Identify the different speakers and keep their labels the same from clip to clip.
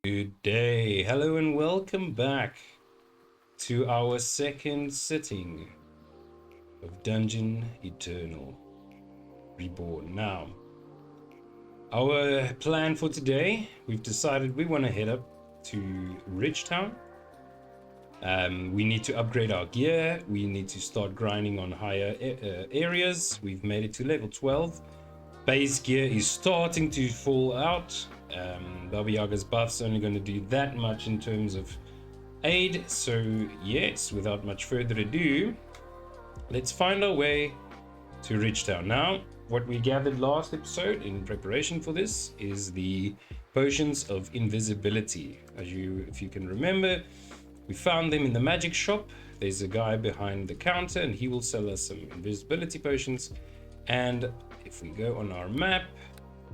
Speaker 1: Good day, hello and welcome back to our second sitting of Dungeon Eternal Reborn. Now, our plan for today, we've decided we want to head up to Ridgetown. We need to upgrade our gear, we need to start grinding on higher areas. We've made it to level 12. Base gear is starting to fall out. Baba Yaga's buff's only going to do that much in terms of aid. So yes, without much further ado, let's find our way to Ridgetown. Now, what we gathered last episode in preparation for this is the potions of invisibility. If you can remember, we found them in the magic shop. There's a guy behind the counter and he will sell us some invisibility potions. And if we go on our map,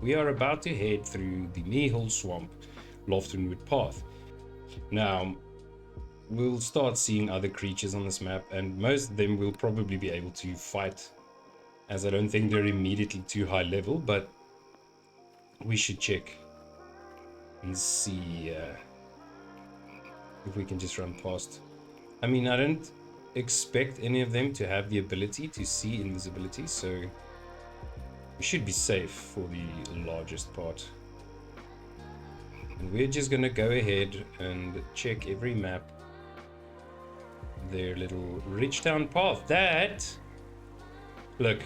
Speaker 1: we are about to head through the Mehul Swamp, Loftonwood Path. Now, we'll start seeing other creatures on this map, and most of them will probably be able to fight, as I don't think they're immediately too high level, but we should check and see if we can just run past. I mean, I don't expect any of them to have the ability to see invisibility, so we should be safe for the largest part. And we're just gonna go ahead and check every map. Their little Ridgetown path. Look,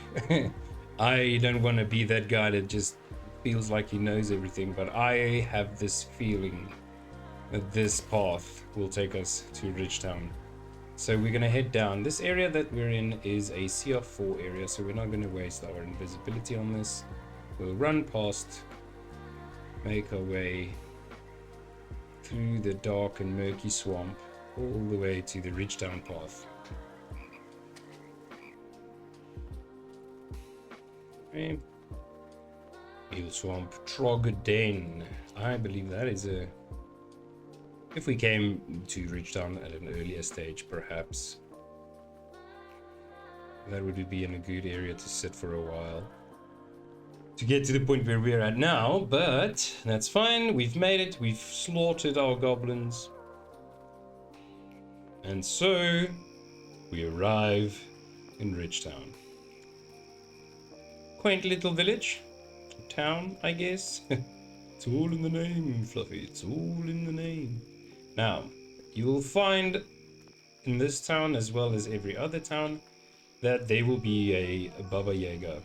Speaker 1: I don't want to be that guy that just feels like he knows everything, but I have this feeling that this path will take us to Ridgetown. So we're gonna head down. This area that we're in is a CR4 area, so we're not gonna waste our invisibility on this. We'll run past, make our way through the dark and murky swamp all the way to the Ridgetown path. Okay. Hill Swamp, Troggeden. I believe that is a... If we came to Ridgetown at an earlier stage, perhaps that would be in a good area to sit for a while to get to the point where we're at now, but that's fine. We've made it. We've slaughtered our goblins. And so we arrive in Ridgetown. Quaint little village, town, I guess. It's all in the name, Fluffy. It's all in the name. Now, you will find in this town, as well as every other town, that there will be a Baba Yaga.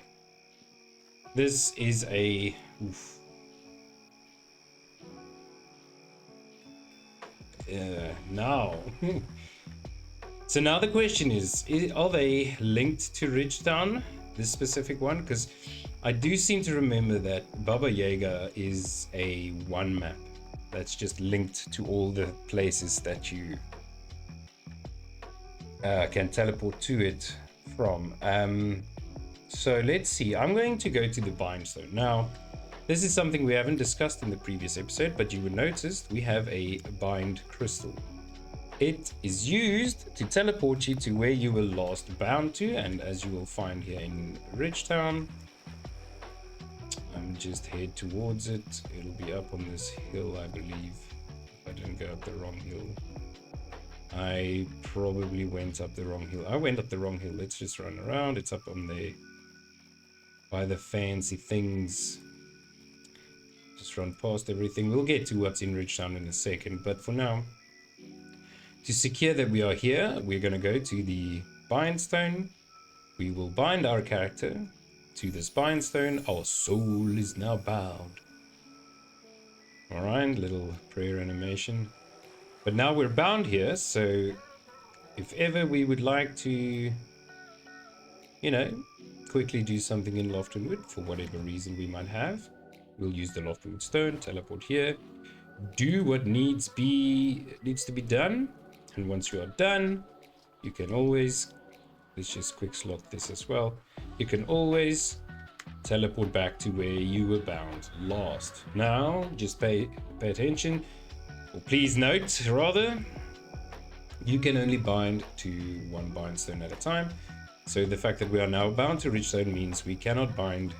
Speaker 1: This is a... now... So now the question is, are they linked to Ridgetown, this specific one? Because I do seem to remember that Baba Yaga is a one map that's just linked to all the places that you can teleport to it from. So let's see. I'm going to go to the Bindstone. Now, this is something we haven't discussed in the previous episode, but you would notice we have a bind crystal. It is used to teleport you to where you were last bound to, and as you will find here in Ridgetown, just head towards it. It'll be up on this hill, I believe. If I didn't go up the wrong hill. I probably went up the wrong hill. I went up the wrong hill. Let's just run around. It's up on there by the fancy things. Just run past everything. We'll get to what's in Ridgetown in a second, but for now, to secure that we are here, we're going to go to the Bindstone. We will bind our character to this Bindstone. Our soul is now bound. Alright, little prayer animation. But now we're bound here, so if ever we would like to, you know, quickly do something in Loftonwood, for whatever reason we might have, we'll use the Loftonwood Stone, teleport here, do what needs to be done, and once you are done, you can always, let's just quick slot this as well, you can always teleport back to where you were bound last. Now, just pay attention, or please note, rather, you can only bind to one Bindstone at a time. So the fact that we are now bound to Ridgetown means we cannot bind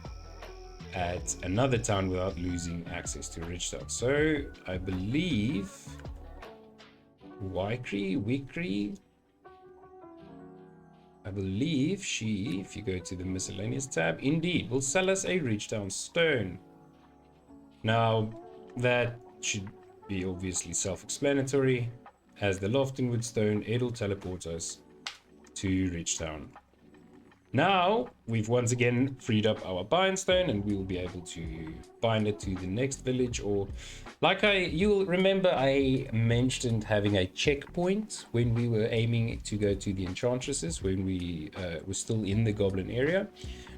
Speaker 1: at another town without losing access to Ridgetown. So I believe Wikri, I believe she, if you go to the miscellaneous tab, indeed will sell us a Ridgetown stone. Now that should be obviously self-explanatory, as the Loftonwood stone, it'll teleport us to Ridgetown. Now we've once again freed up our bindstone, and we will be able to bind it to the next village, or like you'll remember I mentioned having a checkpoint when we were aiming to go to the enchantresses when we were still in the goblin area.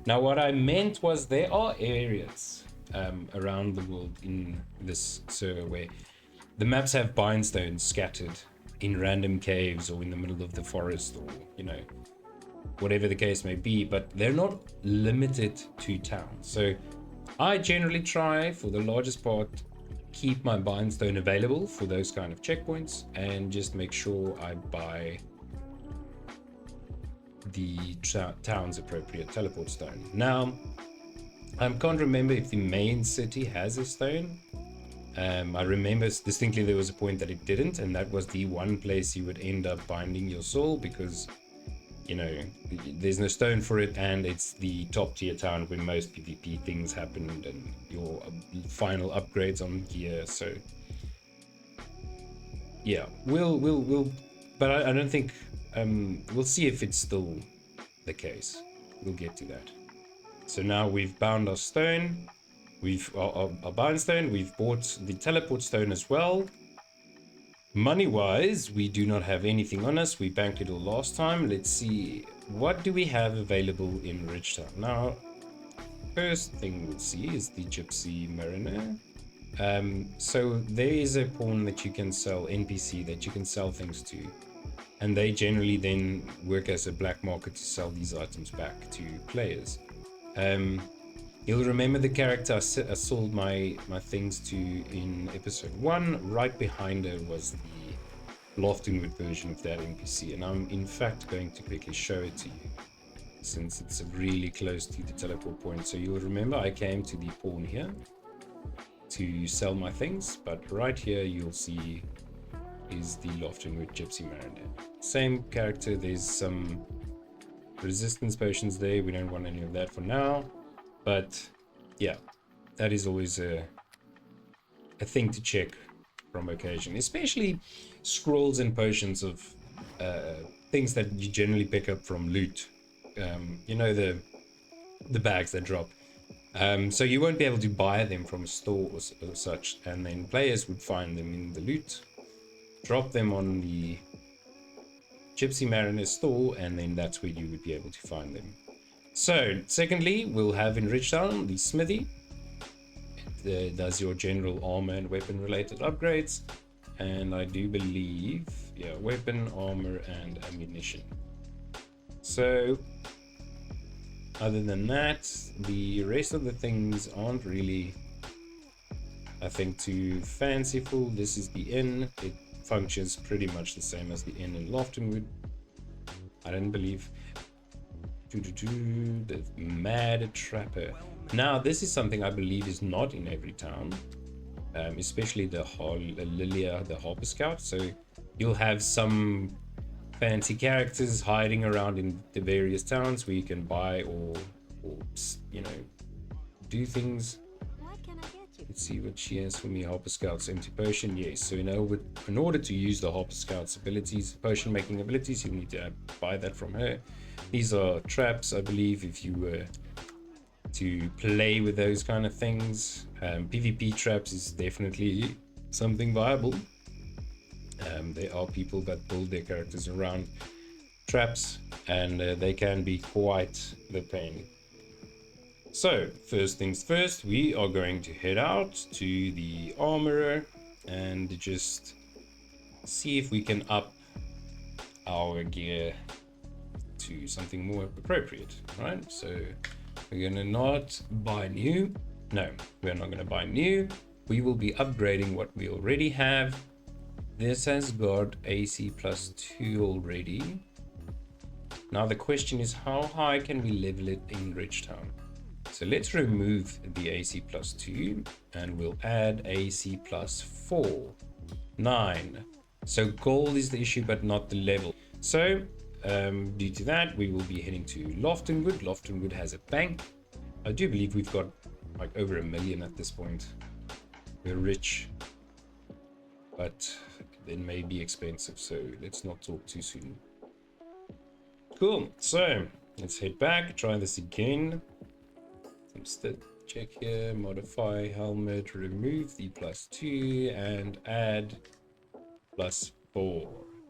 Speaker 1: Now what I meant was there are areas around the world in this server where the maps have bindstones scattered in random caves or in the middle of the forest, or whatever the case may be, but they're not limited to towns. So I generally try, for the largest part, keep my bindstone available for those kind of checkpoints, and just make sure I buy the town's appropriate teleport stone. Now I can't remember if the main city has a stone. I remember distinctly there was a point that it didn't, and that was the one place you would end up binding your soul, because there's no stone for it, and it's the top tier town where most PvP things happened and your final upgrades on gear. So yeah, we'll but I don't think we'll see if it's still the case. We'll get to that. So now we've bound our stone, we've our bindstone, we've bought the teleport stone as well. Money wise, we do not have anything on us. We banked it all last time. Let's see, what do we have available in Ridgetown? Now, first thing we'll see is the Gypsy Mariner. So there is a pawn that you can sell, NPC that you can sell things to, and they generally then work as a black market to sell these items back to players. You'll remember the character I sold my things to in episode 1. Right behind her was the Loftonwood version of that NPC, and I'm in fact going to quickly show it to you since it's really close to the teleport point. So you'll remember I came to the pawn here to sell my things, but right here you'll see is the Loftonwood Gypsy Mariner. Same character, there's some resistance potions there, we don't want any of that for now. But yeah, that is always a thing to check from occasion, especially scrolls and potions of things that you generally pick up from loot. The bags that drop. So you won't be able to buy them from a store or such, and then players would find them in the loot, drop them on the Gypsy Mariner store, and then that's where you would be able to find them. So, secondly, we'll have in Ridgetown the smithy. It does your general armor and weapon related upgrades. And I do believe, yeah, weapon, armor, and ammunition. So, other than that, the rest of the things aren't really, I think, too fanciful. This is the inn. It functions pretty much the same as the inn in Loftonwood. I don't believe. The Mad Trapper. Now this is something I believe is not in every town, especially the Lilia, the Harper Scout. So you'll have some fancy characters hiding around in the various towns where you can buy or do things. Let's see what she has for me. Harper Scout's empty potion. Yes, so in order to use the Harper Scout's abilities, potion making abilities, you need to buy that from her. These are traps, I believe, if you were to play with those kind of things. PvP traps is definitely something viable. There are people that build their characters around traps, and they can be quite the pain. So, first things first, we are going to head out to the armorer and just see if we can up our gear to something more appropriate, right? So we're gonna not buy new. No, we're not gonna buy new. We will be upgrading what we already have. This has got AC +2 already. Now the question is, how high can we level it in Ridgetown? So let's remove the AC plus 2 and we'll add AC plus 4. 9. So gold is the issue, but not the level. So due to that, we will be heading to Loftonwood. Loftonwood has a bank. I do believe we've got like over 1 million at this point. We're rich, but it may be expensive, so let's not talk too soon. Cool, so let's head back, try this again. Instead, check here, modify helmet, remove the plus 2 and add plus 4.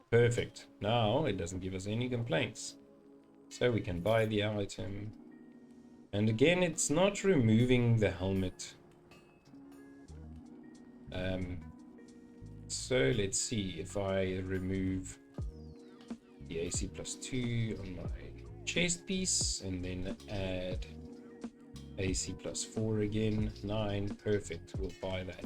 Speaker 1: Perfect. Now it doesn't give us any complaints, so we can buy the item. And again, it's not removing the helmet. So let's see if I remove the AC plus 2 on my chest piece and then add AC plus 4 again. 9. Perfect. We'll buy that.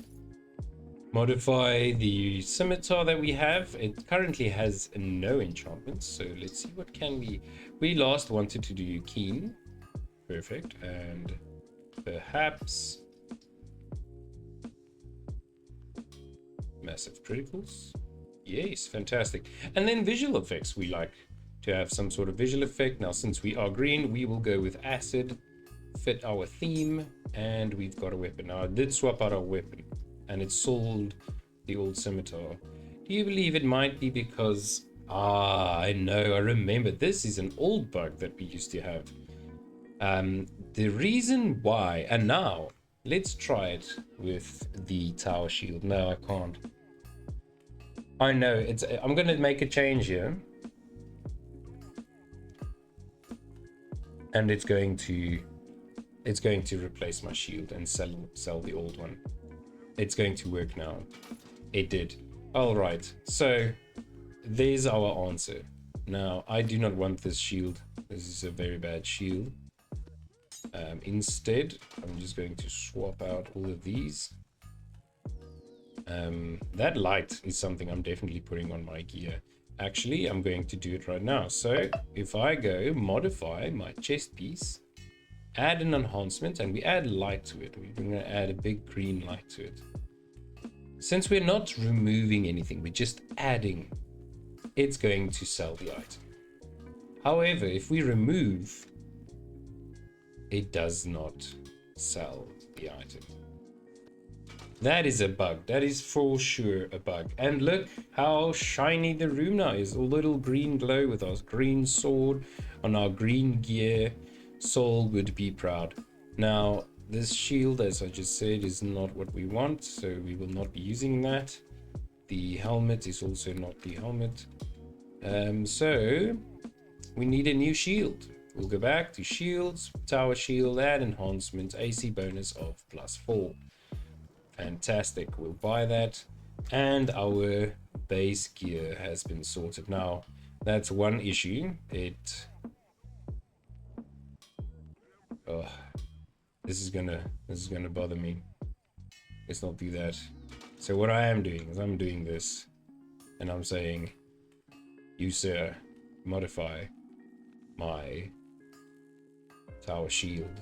Speaker 1: Modify the scimitar that we have. It currently has no enchantments, so let's see what can we last wanted to do keen. Perfect. And perhaps massive criticals. Yes, fantastic. And then visual effects. We like to have some sort of visual effect. Now, since we are green, we will go with acid, fit our theme, and we've got a weapon. Now, I did swap out our weapon, and it sold the old scimitar. Do you believe it might be because... I know, I remember. This is an old bug that we used to have. The reason why... And now, let's try it with the tower shield. No, I can't. I know, I'm going to make a change here. And it's going to replace my shield and sell the old one. It's going to work now. It did. All right. So there's our answer. Now, I do not want this shield. This is a very bad shield. Instead, I'm just going to swap out all of these. That light is something I'm definitely putting on my gear. Actually, I'm going to do it right now. So if I go modify my chest piece, add an enhancement, and we add light to it. We're going to add a big green light to it. Since we're not removing anything, we're just adding, it's going to sell the item. However, if we remove, it does not sell the item. That is a bug. That is for sure a bug. And look how shiny the room now is. A little green glow with our green sword on our green gear. Soul would be proud. Now, this shield, as I just said, is not what we want, so we will not be using that. The helmet is also not the helmet. So we need a new shield. We'll go back to shields, tower shield, add enhancement, AC bonus of +4. Fantastic, we'll buy that. And our base gear has been sorted. Now, that's one issue. Oh, this is gonna bother me. Let's not do that. So what I am doing is I'm doing this, and I'm saying, you sir, modify my tower shield,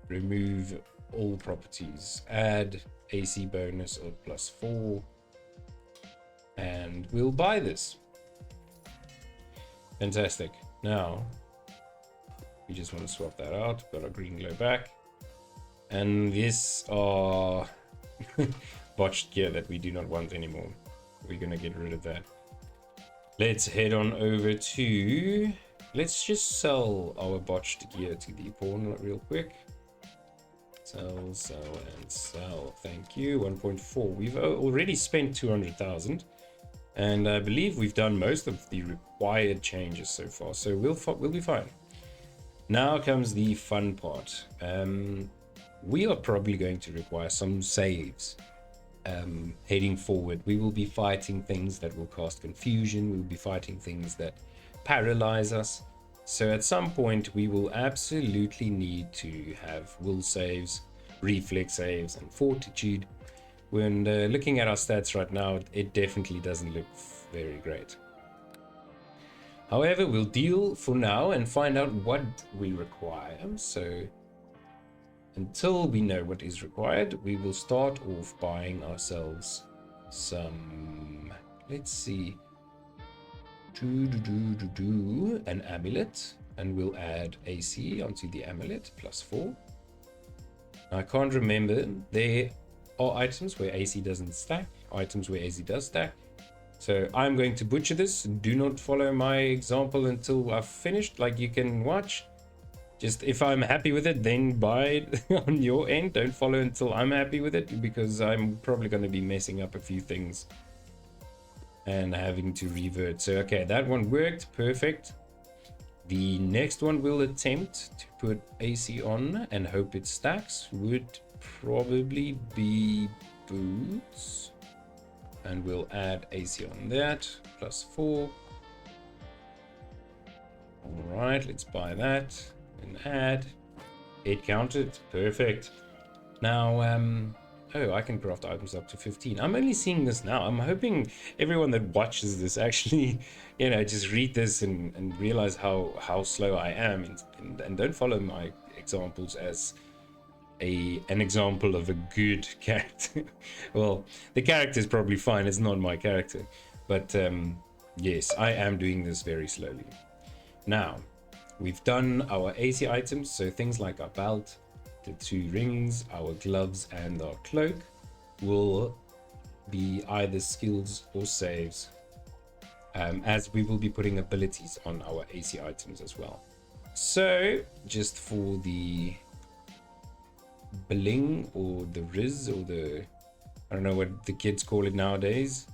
Speaker 1: remove all properties, add AC bonus of +4, and we'll buy this. Fantastic. Now we just want to swap that out. Got our green glow back, and this are botched gear that we do not want anymore. We're gonna get rid of that. Let's head on over to, let's just sell our botched gear to the pawn real quick. Sell, sell, and sell. Thank you. 1.4. We've already spent 200,000, and I believe we've done most of the required changes so far, so we'll be fine. Now comes the fun part. We are probably going to require some saves. Heading forward, we will be fighting things that will cast confusion. We'll be fighting things that paralyze us. So at some point, we will absolutely need to have will saves, reflex saves, and fortitude. When looking at our stats right now, it definitely doesn't look very great. However, we'll deal for now and find out what we require. So until we know what is required, we will start off buying ourselves some, let's see, an amulet, and we'll add AC onto the amulet, +4. Now, I can't remember, there are items where AC doesn't stack, items where AC does stack. So I'm going to butcher this. Do not follow my example until I've finished. Like, you can watch. Just if I'm happy with it, then buy it on your end. Don't follow until I'm happy with it, because I'm probably going to be messing up a few things and having to revert. So, okay, that one worked. Perfect. The next one we'll attempt to put AC on and hope it stacks would probably be boots. And we'll add AC on that, +4. All right, let's buy that and add. It counted, perfect. Now, oh, I can craft items up to 15. I'm only seeing this now. I'm hoping everyone that watches this actually, you know, just read this and realize how slow I am, and don't follow my examples as an example of a good character. Well, the character is probably fine, it's not my character, but yes, I am doing this very slowly. Now, we've done our AC items, so things like our belt, the 2 rings, our gloves, and our cloak will be either skills or saves, as we will be putting abilities on our AC items as well. So just for the bling, or the riz, or the, I don't know what the kids call it nowadays,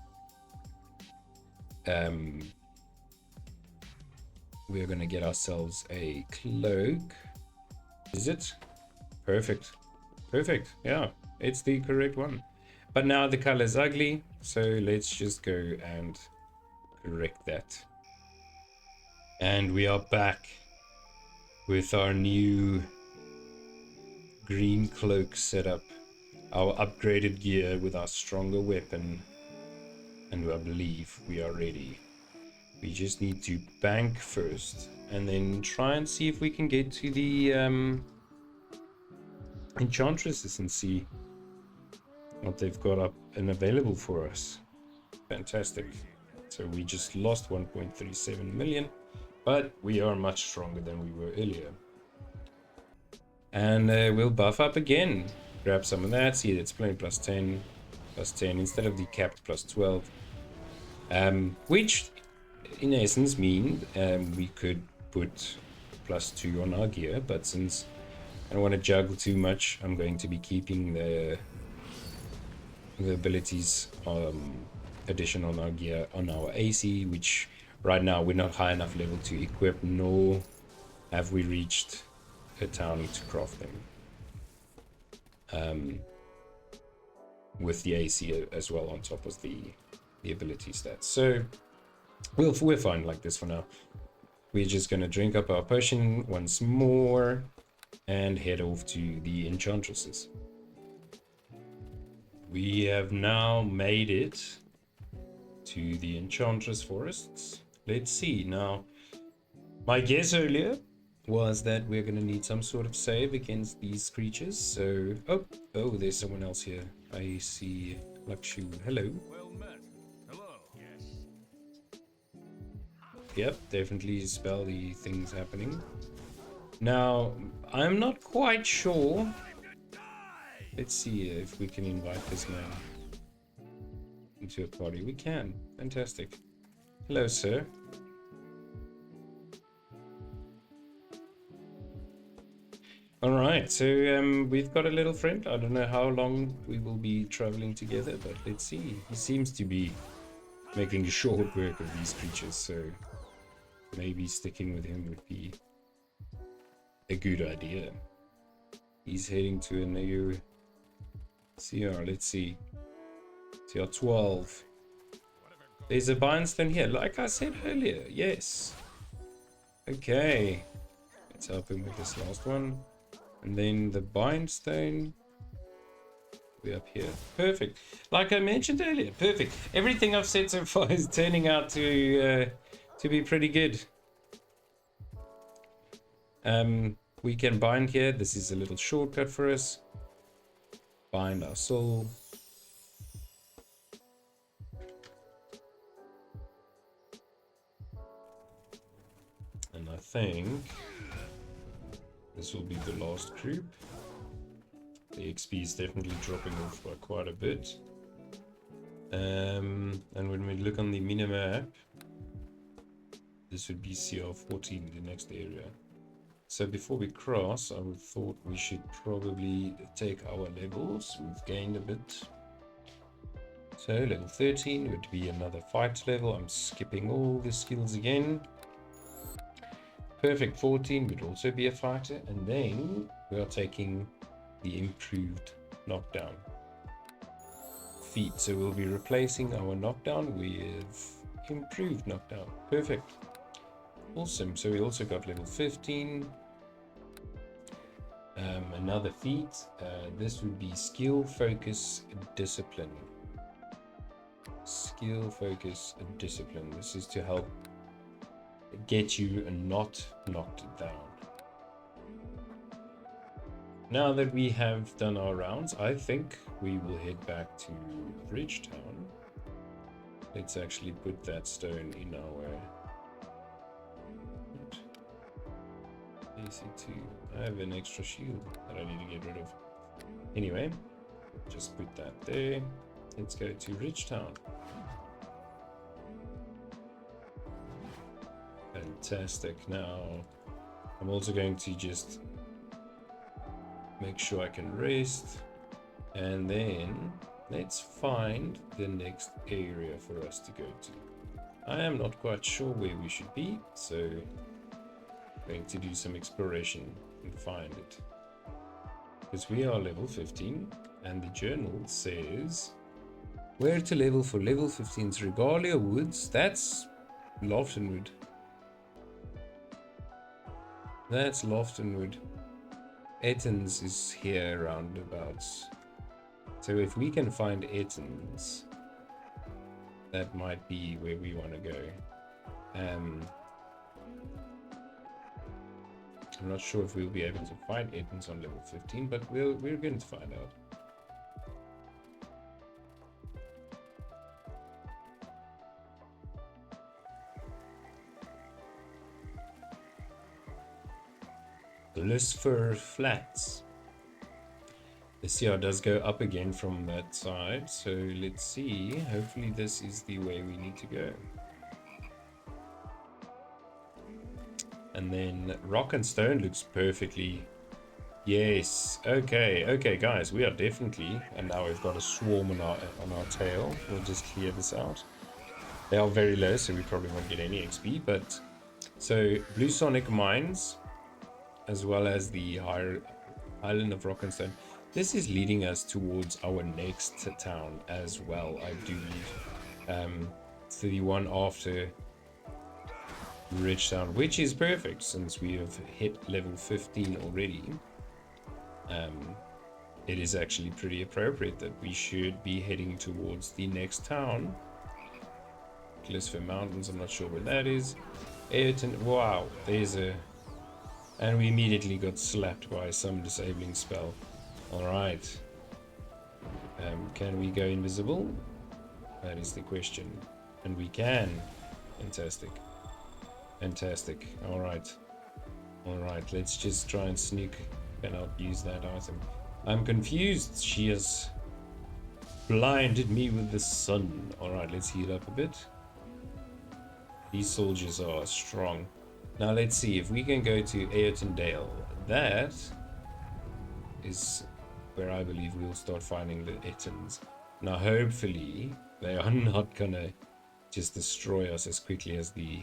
Speaker 1: we're gonna get ourselves a cloak. Is it? Perfect. Perfect. Yeah, it's the correct one. But now the color is ugly, so let's just go and correct that. And we are back with our new green cloak setup, our upgraded gear with our stronger weapon, and I believe we are ready. We just need to bank first and then try and see if we can get to the enchantresses and see what they've got up and available for us. Fantastic. So we just lost 1.37 million, but we are much stronger than we were earlier. And we'll buff up again. Grab some of that. See, it's playing +10 instead of the capped +12, which in essence mean we could put +2 on our gear, but since I don't want to juggle too much, I'm going to be keeping the abilities addition on our gear on our AC, which right now we're not high enough level to equip, nor have we reached a town to craft them with the AC as well on top of the ability stats. So we're fine like this for now. We're just gonna drink up our potion once more and head off to the enchantresses. We have now made it to the enchantress forests. Let's see. Now, my guess earlier was that we're going to need some sort of save against these creatures. So, oh, there's someone else here. I see Lakshu. Hello.
Speaker 2: Well met. Hello. Yes.
Speaker 1: Yep, definitely spell the things happening. Now, I'm not quite sure. Let's see if we can invite this man into a party. We can. Fantastic. Hello, sir. Alright, so we've got a little friend. I don't know how long we will be traveling together, but let's see. He seems to be making short work of these creatures, so maybe sticking with him would be a good idea. He's heading to a new CR. Let's see. CR 12. There's a bindstone here, like I said earlier. Yes. Okay. Let's help him with this last one. And then the bindstone. We're up here. Perfect. Like I mentioned earlier. Perfect. Everything I've said so far is turning out to be pretty good. We can bind here. This is a little shortcut for us. Bind our soul. And I think this will be the last group. The XP is definitely dropping off by quite a bit. And when we look on the minimap, this would be CR14, the next area. So before we cross, I would thought we should probably take our levels. We've gained a bit. So level 13 would be another fight level. I'm skipping all the skills again. Perfect 14 would also be a fighter. And then we are taking the improved knockdown feat. So we'll be replacing our knockdown with improved knockdown. Perfect. Awesome. So we also got level 15. Another feat. This would be skill, focus, discipline. Skill, focus, and discipline. This is to help get you not knocked down. Now that we have done our rounds, I think we will head back to Ridgetown. Let's actually put that stone in our AC2. I have an extra shield that I need to get rid of. Anyway, just put that there. Let's go to Ridgetown. Fantastic. Now, I'm also going to just make sure I can rest. And then let's find the next area for us to go to. I am not quite sure where we should be, so going to do some exploration and find it, because we are level 15 and the journal says where to level for level 15's Regalia Woods. That's Loftonwood. That's Loftonwood. Ettons is here roundabouts. So if we can find Ettons, that might be where we want to go. I'm not sure if we'll be able to find Ettons on level 15, but we're going to find out. Lucifer Flats. The CR does go up again from that side, so let's see. Hopefully this is the way we need to go. And then rock and stone looks perfectly. Yes. Okay, guys, we are definitely. And now we've got a swarm on our tail. We'll just clear this out. They are very low, so we probably won't get any XP. But so Blue Sonic Mines, as well as the Island of Rock and Stone. This is leading us towards our next town as well, I do believe. So the one after Ridgetown, which is perfect since we have hit level 15 already. It is actually pretty appropriate that we should be heading towards the next town. Glisfer Mountains, I'm not sure where that is. Ayrton, wow, there's a... And we immediately got slapped by some disabling spell. Alright. Can we go invisible? That is the question. And we can. Fantastic. Fantastic. Alright. Alright, let's just try and sneak. Cannot use that item. I'm confused. She has blinded me with the sun. Alright, let's heal up a bit. These soldiers are strong. Now let's see if we can go to Ayrton Dale. That is where I believe we'll start finding the Ettons. Now hopefully they are not gonna just destroy us as quickly as the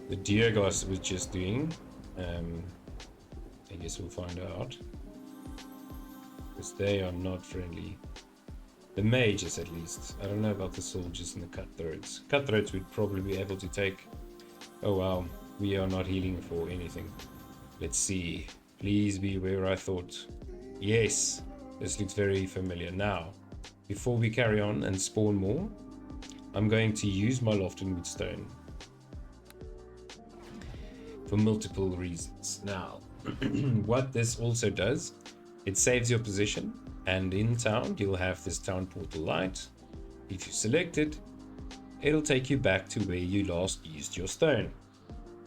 Speaker 1: Deergos was just doing. I guess we'll find out, because they are not friendly. The mages, at least. I don't know about the soldiers and the cutthroats. Cutthroats would probably be able to take... Oh wow, we are not healing for anything. Let's see. Please be where I thought. Yes, this looks very familiar. Now, before we carry on and spawn more, I'm going to use my Loftonwood Stone. for multiple reasons. Now, what this also does, it saves your position, and in town you'll have this town portal light. If you select it, it'll take you back to where you last used your stone.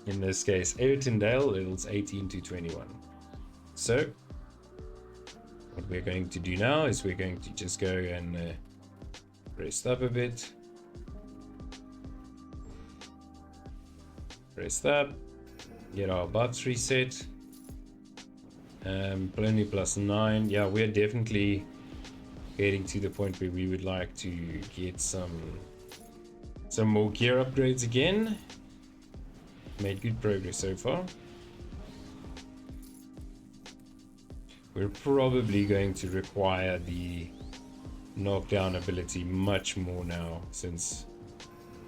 Speaker 1: In this case, Ayrtondale, levels 18 to 21. So, what we're going to do now is we're going to just go and rest up a bit. Rest up. Get our buffs reset. Plenty +9. Yeah, we're definitely getting to the point where we would like to get some more gear upgrades again. Made good progress so far. We're probably going to require the knockdown ability much more now, since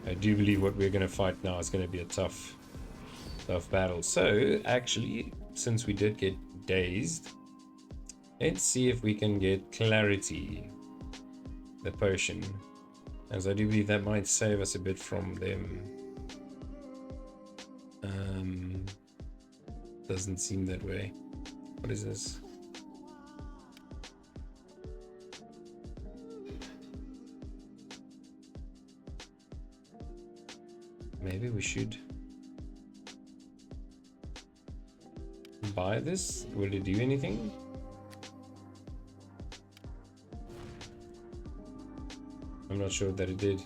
Speaker 1: I do believe what we're going to fight now is going to be a tough battle. So actually, since we did get dazed, let's see if we can get clarity, the potion, as I do believe that might save us a bit from them. Doesn't seem that way. What is this? Maybe we should buy this. Will it do anything? I'm not sure that it did.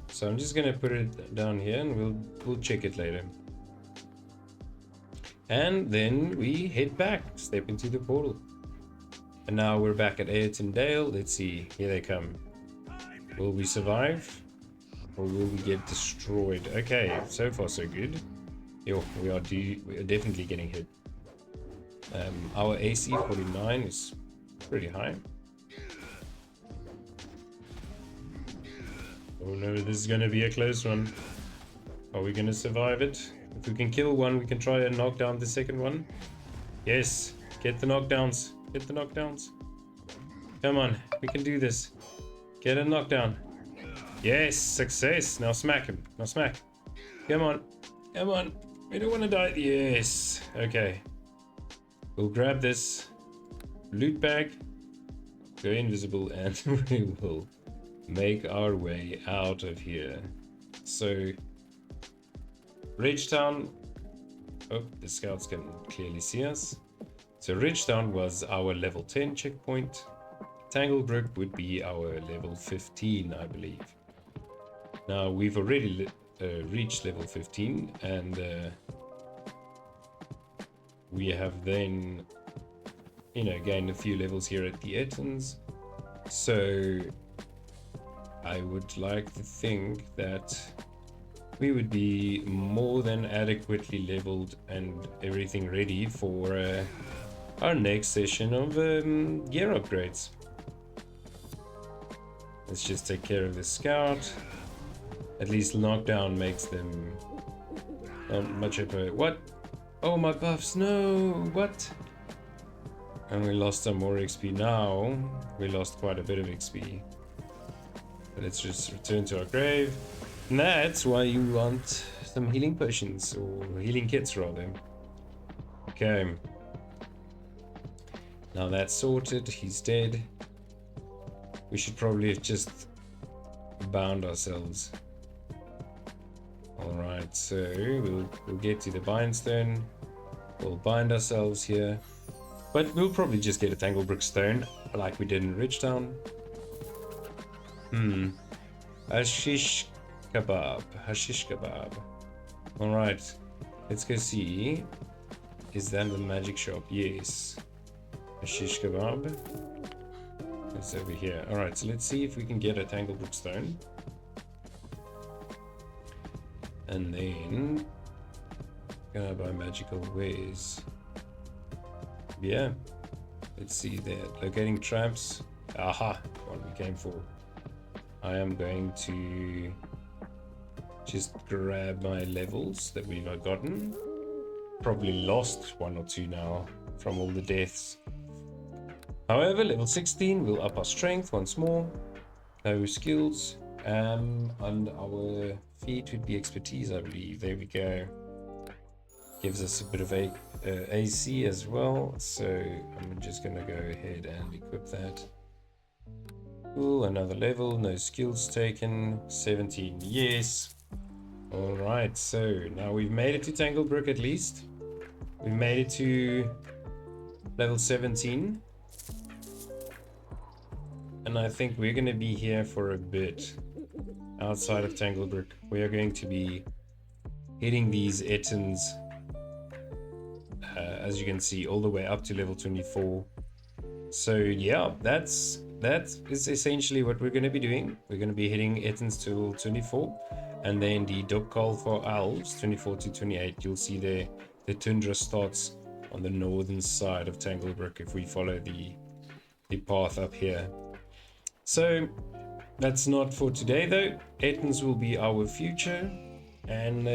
Speaker 1: So I'm just gonna put it down here, and we'll check it later. And then we head back, step into the portal. And now we're back at Ayrtondale. Let's see, here they come. Will we survive? Or will we get destroyed? Okay, so far so good. Yo, we are definitely getting hit. Our AC 49 is pretty high. Oh no, this is gonna be a close one. Are we gonna survive it? If we can kill one, we can try and knock down the second one. Yes, get the knockdowns. Get the knockdowns. Come on, we can do this. Get a knockdown. Yes, success. Now smack him. Now smack. Come on. Come on. We don't want to die. Yes. Okay. We'll grab this loot bag, go invisible, and we will make our way out of here. So, Ridgetown. Oh, the scouts can clearly see us. So Ridgetown was our level 10 checkpoint. Tanglebrook would be our level 15, I believe. Now we've already reached level 15, and we have then, gained a few levels here at the Ettons. So I would like to think that we would be more than adequately leveled and everything ready for our next session of gear upgrades. Let's just take care of the scout. At least knockdown makes them not much of a... What? Oh, my buffs, no! What? And we lost some more XP now. We lost quite a bit of XP. But let's just return to our grave. And that's why you want some healing potions, or healing kits rather. Okay. Now that's sorted, he's dead. We should probably have just bound ourselves. Alright, so we'll get to the bindstone. We'll bind ourselves here. But we'll probably just get a Tanglebrook stone, like we did in Ridgetown. Hashish kebab. Hashish kebab. Alright, let's go see. Is that the magic shop? Yes. Hashish kebab. It's over here. Alright, so let's see if we can get a Tanglebrook stone. And then gonna buy magical wares. Yeah. Let's see there. Locating traps. Aha, what we came for. I am going to just grab my levels that we've gotten. Probably lost one or two now from all the deaths. However, level 16 will up our strength once more. No skills. And our feat would be expertise, I believe. There we go. Gives us a bit of AC as well. So I'm just gonna go ahead and equip that. Ooh, another level, no skills taken. 17, yes. All right, so now we've made it to Tanglebrook at least. We made it to level 17. And I think we're going to be here for a bit outside of Tanglebrook. We are going to be hitting these Ettins, as you can see, all the way up to level 24. So yeah, that is essentially what we're going to be doing. We're going to be hitting Ettins till 24. And then the dog call for elves, 24 to 28. You'll see there the tundra starts on the northern side of Tanglebrook if we follow the path up here. So that's not for today though. Ettins will be our future. And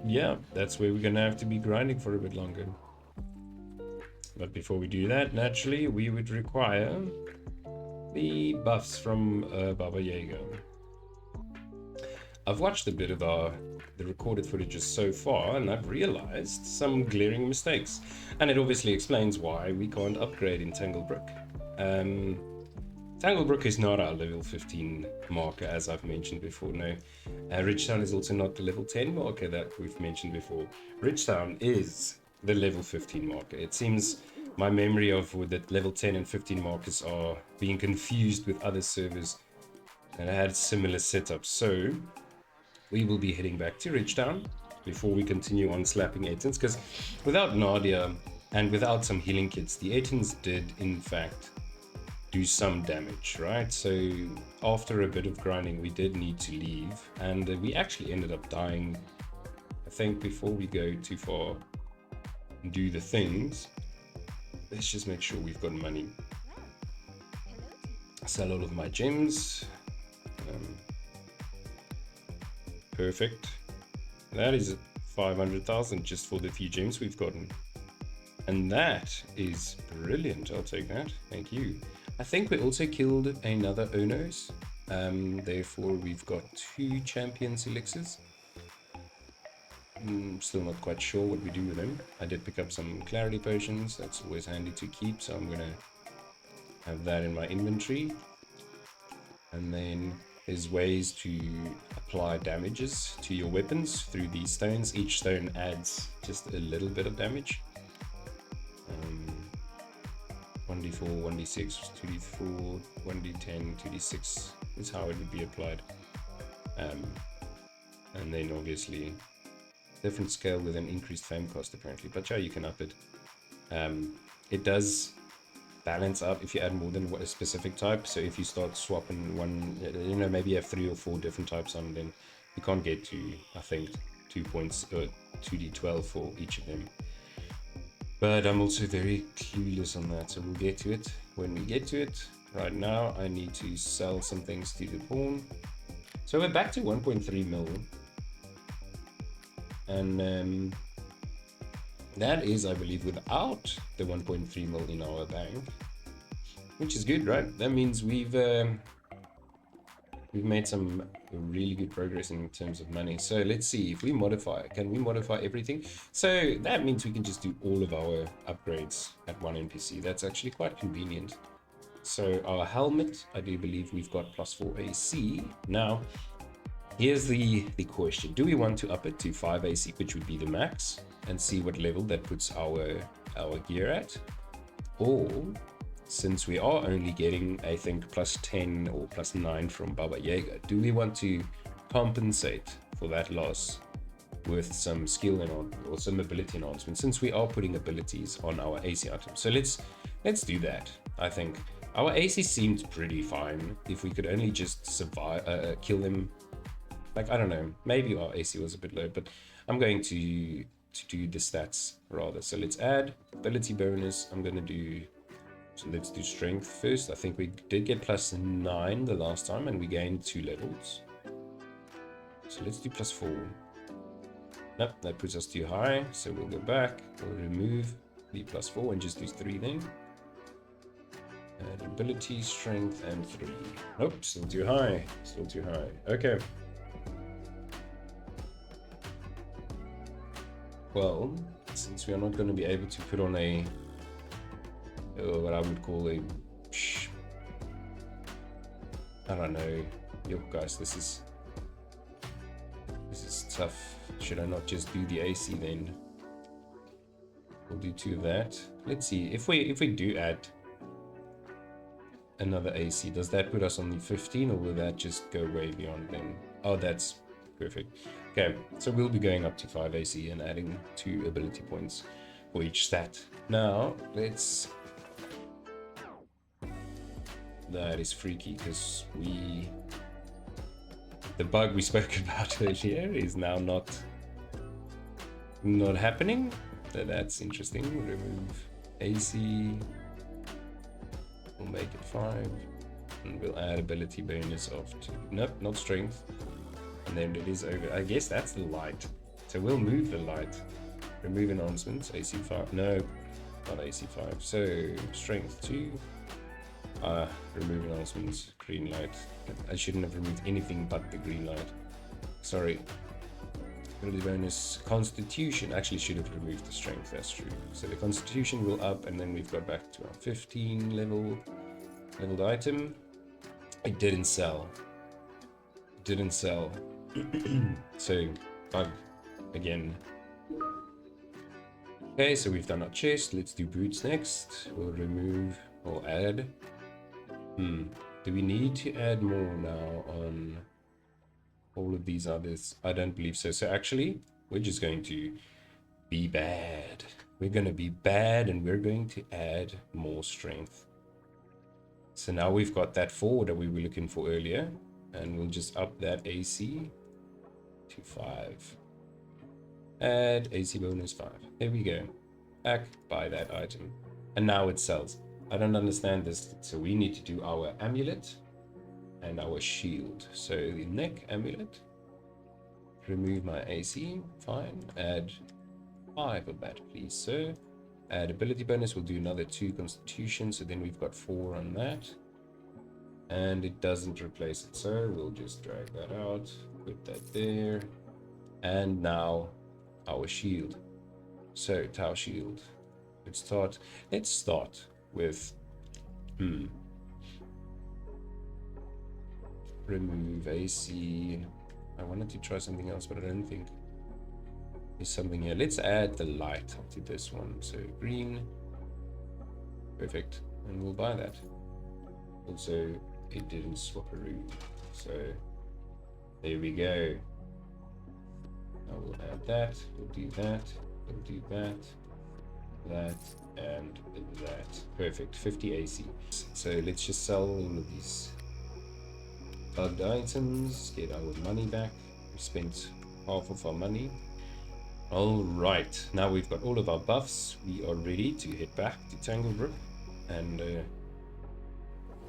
Speaker 1: yeah, that's where we're going to have to be grinding for a bit longer. But before we do that, naturally, we would require the buffs from Baba Yaga. I've watched a bit of the recorded footages so far, and I've realized some glaring mistakes. And it obviously explains why we can't upgrade in Tanglebrook. Tanglebrook is not our level 15 marker, as I've mentioned before. No, Ridgetown is also not the level 10 marker that we've mentioned before. Ridgetown is the level 15 marker. It seems my memory of the level 10 and 15 markers are being confused with other servers that had similar setups. So we will be heading back to Ridgetown before we continue on slapping Ettins, because without Nadia and without some healing kits, the Ettins did in fact do some damage, right? So after a bit of grinding, we did need to leave, and we actually ended up dying, I think, before we go too far and do the things. Let's just make sure we've got money. Sell all of my gems. Perfect. That is 500,000 just for the few gems we've gotten. And that is brilliant. I'll take that. Thank you. I think we also killed another Onos. Therefore, we've got 2 champions elixirs. Still not quite sure what we do with them. I did pick up some clarity potions. That's always handy to keep. So I'm going to have that in my inventory. And then there's ways to apply damages to your weapons through these stones. Each stone adds just a little bit of damage. 1d4, 1d6, 2d4, 1d10, 2d6 is how it would be applied. And then obviously different scale with an increased fame cost apparently, but yeah, you can up it. It does balance out if you add more than a specific type. So if you start swapping one, you know, maybe you have 3 or 4 different types on, then you can't get to, I think, 2 points or 2d12 for each of them. But I'm also very clueless on that, so we'll get to it when we get to it. Right now, I need to sell some things to the pawn. So we're back to 1.3 mil. And that is, I believe, without the 1.3 mil in our bank, which is good, right? That means we've made some really good progress in terms of money. So let's see if we modify. Can we modify everything? So that means we can just do all of our upgrades at one NPC. That's actually quite convenient. So our helmet, I do believe we've got +4 AC. Now, here's the question. Do we want to up it to 5 AC, which would be the max, and see what level that puts our gear at? Or, since we are only getting, I think, +10 or +9 from Baba Yaga, do we want to compensate for that loss with some skill or some ability enhancement, since we are putting abilities on our AC items? So let's do that. I think our AC seemed pretty fine. If we could only just survive, kill him. Like, I don't know, maybe our AC was a bit low, but I'm going to do the stats rather. So let's add ability bonus. So let's do strength first. I think we did get +9 the last time, and we gained 2 levels. So let's do +4. Nope, that puts us too high. So we'll go back, we'll remove the +4 and just do 3 then. Add ability, strength, and 3. Nope, still too high. Still too high. Okay. Well, since we are not going to be able to put on a what I would call a I don't know. Yo guys, this is tough. Should I not just do the AC then? We'll do 2 of that. Let's see if we do add another AC, does that put us on the 15 or will that just go way beyond then? Oh, that's perfect. Okay, so we'll be going up to 5 AC and adding 2 ability points for each stat. Now let's, that is freaky because the bug we spoke about earlier is now not happening. So that's interesting. Remove AC. We'll make it 5. And we'll add ability bonus of 2. Nope, not strength. And then it is over. I guess that's the light. So we'll move the light. Remove enhancements. AC 5. No, not AC 5. So strength 2. Remove enhancements. Green light. I shouldn't have removed anything but the green light. Sorry. Ability bonus. Constitution. Actually should have removed the strength. That's true. So the constitution will up, and then we've got back to our 15 leveled item. It didn't sell. So bug again. Okay, so we've done our chest. Let's do boots next. We'll remove or add. Do we need to add more now on all of these others? I don't believe so. So actually, we're just going to be bad. We're going to be bad and we're going to add more strength. So now we've got that 4 that we were looking for earlier. And we'll just up that AC to 5. Add AC bonus 5. There we go. Back, buy that item. And now it sells. I don't understand this. So we need to do our amulet and our shield. So the neck amulet. Remove my AC. Fine. Add 5 of that, please, sir. Add ability bonus. We'll do another 2 constitution. So then we've got 4 on that. And it doesn't replace it, so we'll just drag that out, put that there, and now our shield. So Tau shield. Let's start with remove AC. I wanted to try something else, but I don't think there's something here. Let's add the light to this one. So green, perfect, and we'll buy that. Also, it didn't swap-a-roo, so there we go. Now we'll add that, we'll do that, we'll do that, and that. Perfect, 50 AC. So let's just sell all of these bugged items, get our money back. We spent half of our money. Alright, now we've got all of our buffs. We are ready to head back to Tanglebrook and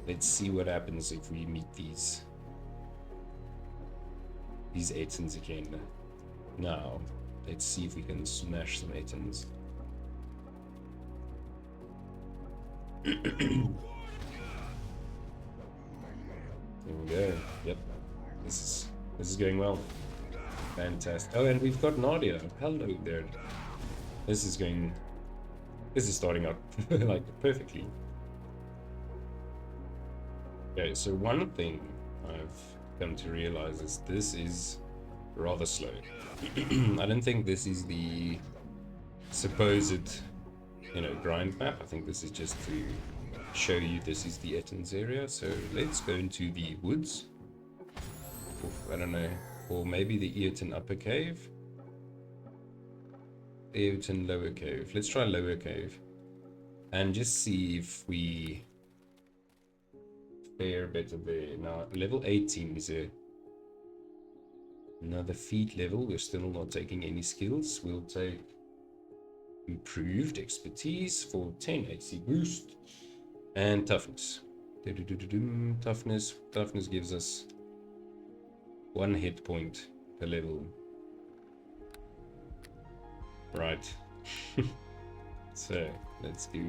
Speaker 1: let's see what happens if we meet these Aitons again. Now, let's see if we can smash some Aitons. There we go. Yep. This is going well. Fantastic. Oh, and we've got Nadia. Hello there. This is starting out like perfectly. Okay, so one thing I've come to realize is this is rather slow. I don't think this is the supposed, grind map. I think this is just to show you this is the Ettins area. So let's go into the woods. I don't know, or maybe the Eoten upper cave. Eoten lower cave. Let's try lower cave and just see if we fare better there. Now level 18 is another feat level. We're still not taking any skills. We'll take improved expertise for 10 AC boost and toughness. Toughness gives us 1 hit point per level. Right. So let's do.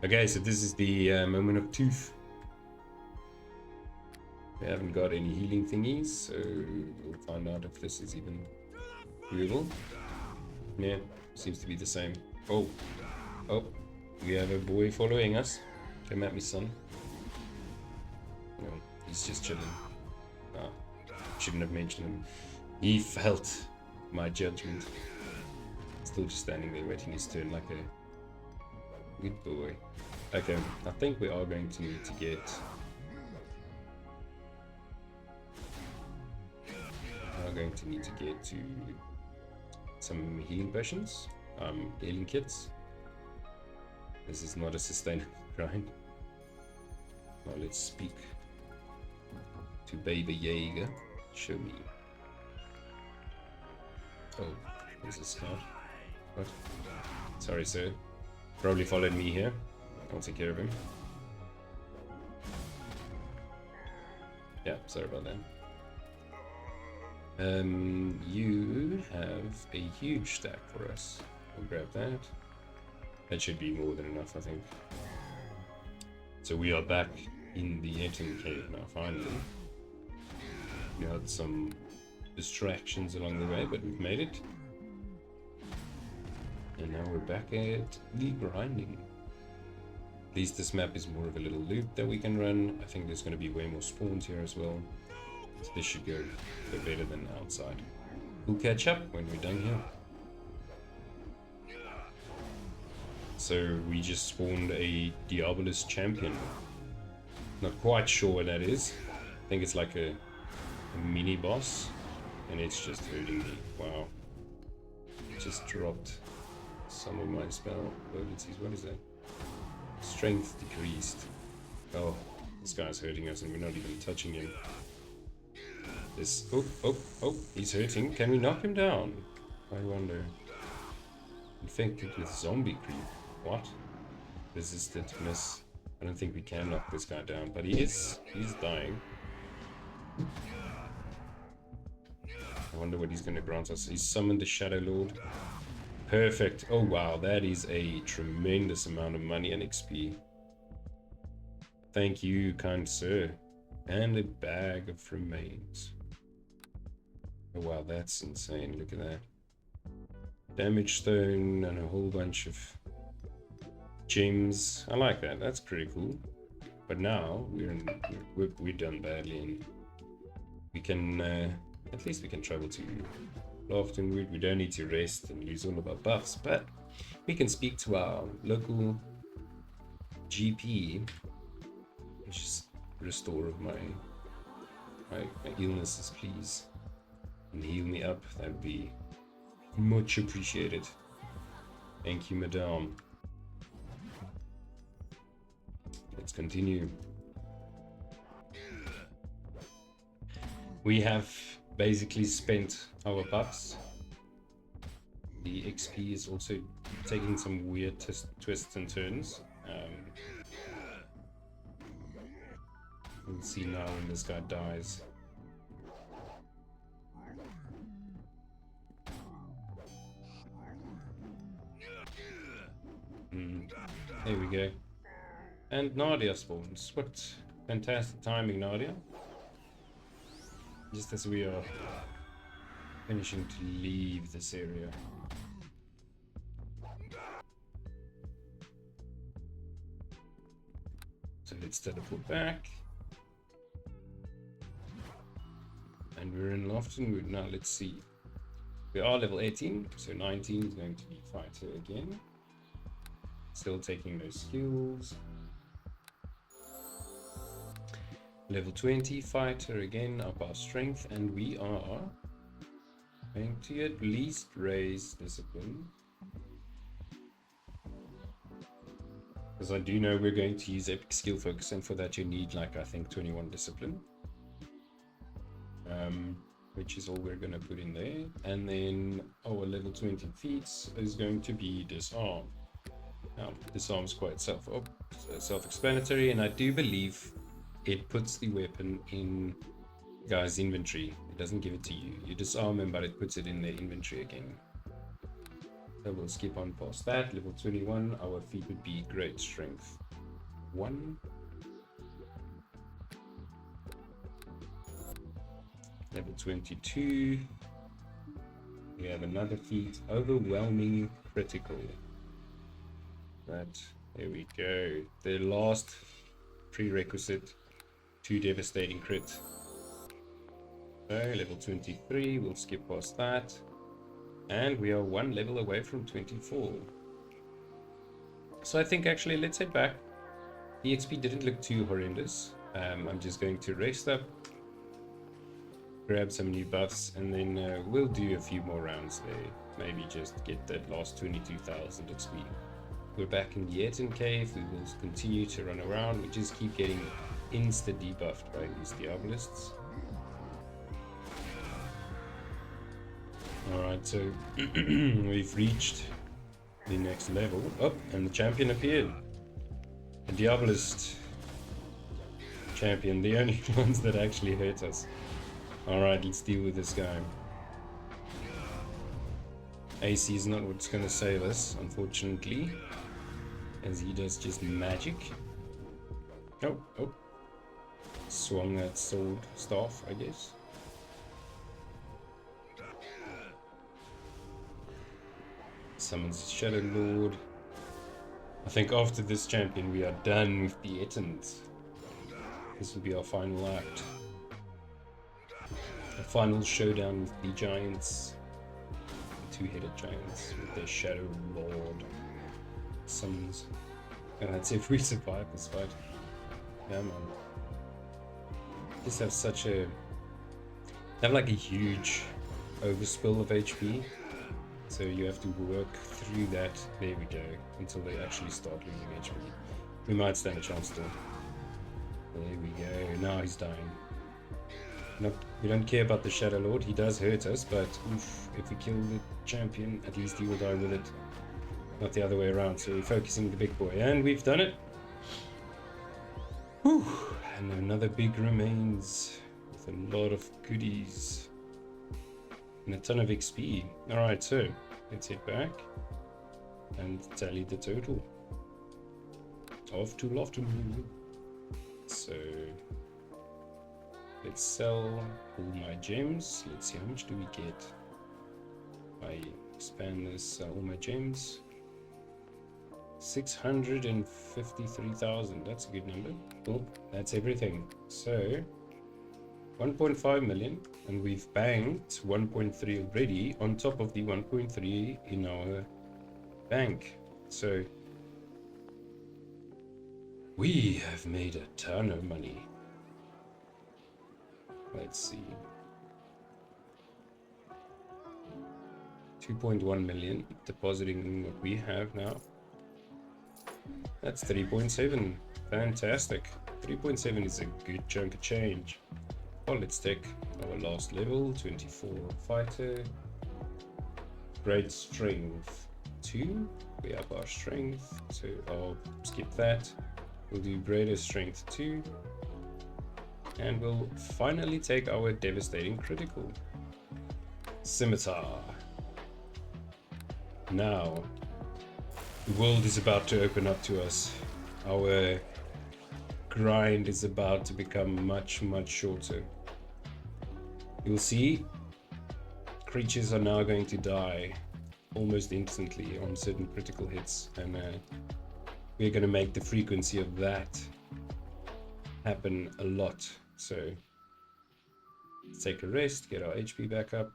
Speaker 1: Okay, so this is the moment of truth. We haven't got any healing thingies, so we'll find out if this is even doable. Yeah, seems to be the same. Oh, oh, we have a boy following us. Come at me, son. No, he's just chilling. Oh, shouldn't have mentioned him. He felt my judgment. Still just standing there waiting his turn like a good boy. Okay, I think we are going to need to get... to some healing potions, healing kits. This is not a sustainable grind. Now let's speak to Baby Jaeger. Show me. Oh, there's a scout. What? Sorry, sir. Probably followed me here. I'll take care of him. Yeah, sorry about that. You have a huge stack for us. I'll grab that. That should be more than enough, I think. So we are back in the Etten cave now, finally. We had some distractions along the way, but we've made it. And now we're back at the grinding. At least this map is more of a little loop that we can run. I think there's going to be way more spawns here as well. So this should go a bit better than outside. We'll catch up when we're done here. So we just spawned a Diabolus champion. Not quite sure what that is. I think it's like a mini boss. And it's just hurting me. Wow. Just dropped some of my spell abilities. What is that? Strength decreased. Oh, this guy's hurting us and we're not even touching him. This... Oh, he's hurting. Can we knock him down? I wonder. Infected with zombie creep. What? Resisted miss. I don't think we can knock this guy down, but he's dying. I wonder what he's going to grant us. He's summoned the Shadow Lord. Perfect. Oh wow, that is a tremendous amount of money and XP. Thank you, kind sir. And a bag of remains. Oh wow, that's insane. Look at that. Damage stone and a whole bunch of gems. I like that. That's pretty cool. But now we're done badly, and we can at least we can travel to Loftonwood. We don't need to rest and lose all of our buffs, but we can speak to our local GP, which is restore my illnesses, please, and heal me up. That would be much appreciated. Thank you, madame. Let's continue. We have basically spent our buffs. The XP is also taking some weird twists and turns. We'll see now when this guy dies. There we go. And Nadia spawns. What fantastic timing, Nadia. Just as we are finishing to leave this area. So let's teleport back. And we're in Loftonwood now. Let's see. We are level 18, so 19 is going to be fighter again. Still taking those skills. Level 20, fighter again, up our strength, and we are going to at least raise discipline. Because I do know we're going to use epic skill focus, and for that you need, like, I think 21 discipline. Which is all we're going to put in there. And then our level 20 feats is going to be disarm. Disarm is quite self-explanatory, and I do believe it puts the weapon in guy's inventory. It doesn't give it to you. You disarm him, but it puts it in their inventory again. So we'll skip on past that. Level 21, our feat would be great strength 1. Level 22 We have another feat, overwhelming critical. Right, there we go. The last prerequisite to devastating crit. So level 23, we'll skip past that. And we are one level away from 24. So I think actually let's head back. The XP didn't look too horrendous. I'm just going to rest up, grab some new buffs, and then we'll do a few more rounds there. Maybe just get that last 22,000 XP. We're back in the Eton Cave. We will continue to run around. We just keep getting insta debuffed by these Diabolists. Alright, so we've reached the next level. Oh, and the champion appeared. The Diabolist champion, the only ones that actually hurt us. Alright, let's deal with this guy. AC is not what's going to save us, unfortunately, as he does just magic. Oh, swung that sword staff, I guess. Summons Shadow Lord. I think after this champion we are done with the Ettons. This will be our final act. A final showdown with the giants. The two-headed giants with their Shadow Lord summons. And that's if we survive this fight. Yeah, man. Just have such a... They have like a huge overspill of HP. So you have to work through that, there we go, until they actually start losing HP. We might stand a chance still. There we go, now he's dying. We don't care about the Shadow Lord, he does hurt us, but oof, if we kill the champion, at least he will die with it. Not the other way around, so we're focusing the big boy, and we've done it! Whew. And another big remains, with a lot of goodies. And a ton of XP. Alright, so let's head back and tally the total of Tulofton. So let's sell all my gems. Let's see, how much do we get? I expand this, sell all my gems. 653,000. That's a good number. Cool. That's everything. So 1.5 million, and we've banked 1.3 already on top of the 1.3 in our bank. So we have made a ton of money. Let's see. 2.1 million depositing what we have now. That's 3.7. Fantastic. 3.7 is a good chunk of change. Oh, let's take our last level, 24 fighter. Great strength 2. We have our strength, so I'll skip that. We'll do greater strength 2. And we'll finally take our devastating critical. Scimitar. Now, the world is about to open up to us. Our grind is about to become much shorter. You'll see creatures are now going to die almost instantly on certain critical hits, and we're going to make the frequency of that happen a lot. So let's take a rest, get our HP back up,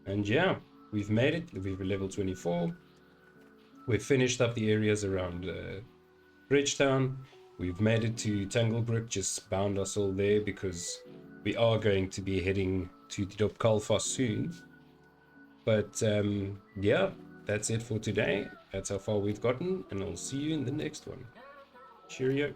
Speaker 1: and yeah, we've made it. We've level 24. We've finished up the areas around Ridgetown. We've made it to Tanglebrook, just bound us all there because we are going to be heading to the Kalfa soon. But yeah, that's it for today. That's how far we've gotten, and I'll see you in the next one. Cheerio.